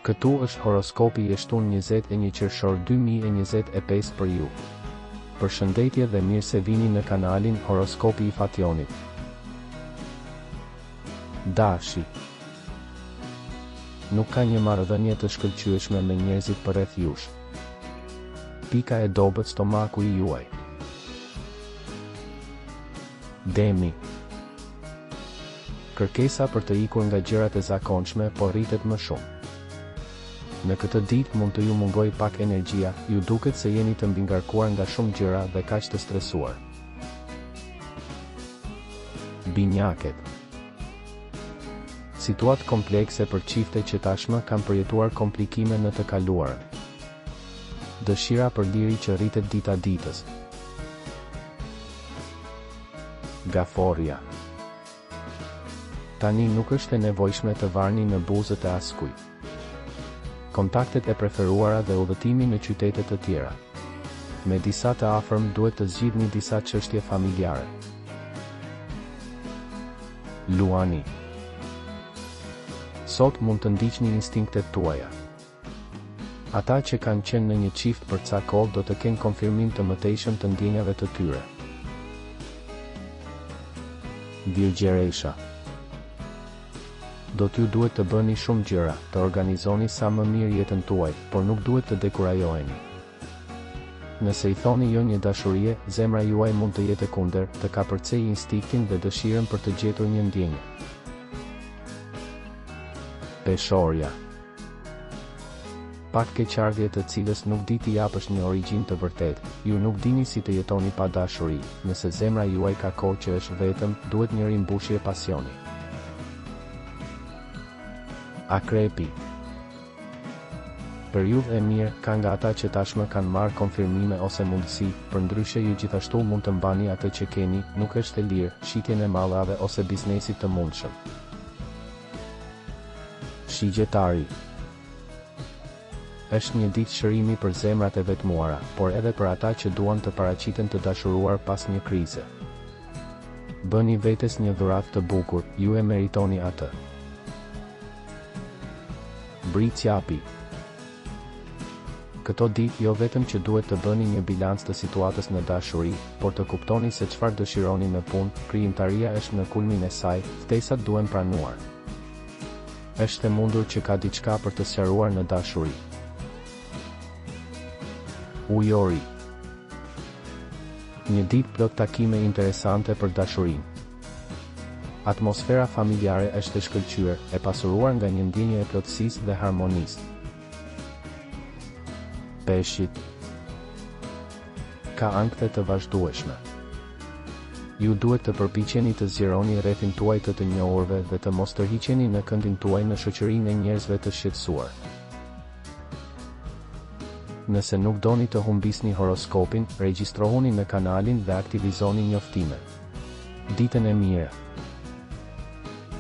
Këtu është horoskopi i shtunë 21 qershor 2025 për ju. Përshëndetje dhe mirë se vini në kanalin Horoskopi i Fationit. Dashi. Nuk ka një marrëdhënie të shkëlqyeshme me njerëzit përreth jush. Pika e dobët stomaku i juaj. Demi. Kërkesa për të ikur nga gjërat e zakonshme po rritet më shumë. Në këtë ditë mund të ju mungoj pak energjia, ju duket se jeni të mbingarkuar nga shumë gjëra dhe kaq të stresuar. Binjaket. Situatë komplekse për çifte që tashmë kanë përjetuar komplikime në të kaluarën. Dëshira për liri që rritet dita ditës. Gaforja. Tani nuk është e nevojshme të varni në buzët e askujt. Kontaktet e preferuara dhe udhëtimi në qytete të tjera. Me disa të afërm duhet të zgjidhni disa çështje familjare. Luani. Sot mund të ndiqni instinktet tuaja. Ata që kanë qenë në një çift për ca kohë do të kenë konfirmim të mëtejshëm të ndjenjave të tyre. Virgjeresha. Do t'ju duhet të bëni shumë gjëra, të organizoni sa më mirë jetën tuaj, por nuk duhet të dekurajoheni. Nëse i thoni jo një dashurie, zemra juaj mund të jetë kundër, të kapërcej instinktin dhe dëshirën për të gjetur një ndjenjë. Peshorja. Pak keqardhje të cilës nuk di t'i japësh një origjinë të vërtetë, ju nuk dini si të jetoni pa dashuri, nëse zemra juaj ka kohë që është vetëm, duhet një rimbushje pasioni. Akrepi. Periudhë e mirë ka nga ata që tashmë kanë marrë konfirmime ose mundësi, përndryshe ju gjithashtu mund të mbani atë që keni, nuk është e lirë, shitjen e mallrave ose biznesit të mundshëm. Shigjetari. Është një ditë shërimi për zemrat e vetmuara, por edhe për ata që duan të paraqiten të dashuruar pas një krize. Bëni vetes një dhuratë të bukur, ju e meritoni atë. Bricjapi. Këto ditë jo vetëm që duhet të bëni një bilanc të situatës në dashuri, por të kuptoni se çfarë dëshironi në punë, krijimtaria është në kulmin e saj, ftesat duhen pranuar. Është e mundur që ka diçka për të sqaruar në dashuri. Ujori. Një ditë plot takime interesante për dashurinë. Atmosfera familjare është e shkëlqyer, e pasuruar nga një ndjenjë e plotësisë dhe harmonisë. Peshqit. Ka ankthë të vazhdueshme. Ju duhet të përpiqeni të zgjeroni rrethin tuaj të njohurve dhe të mos tërhiqeni në këndin tuaj në shoqërinë e njerëzve të shqetësuar. Nëse nuk doni të humbisni horoskopin, regjistrohuni në kanalin dhe aktivizoni njoftimet. Ditën e mirë.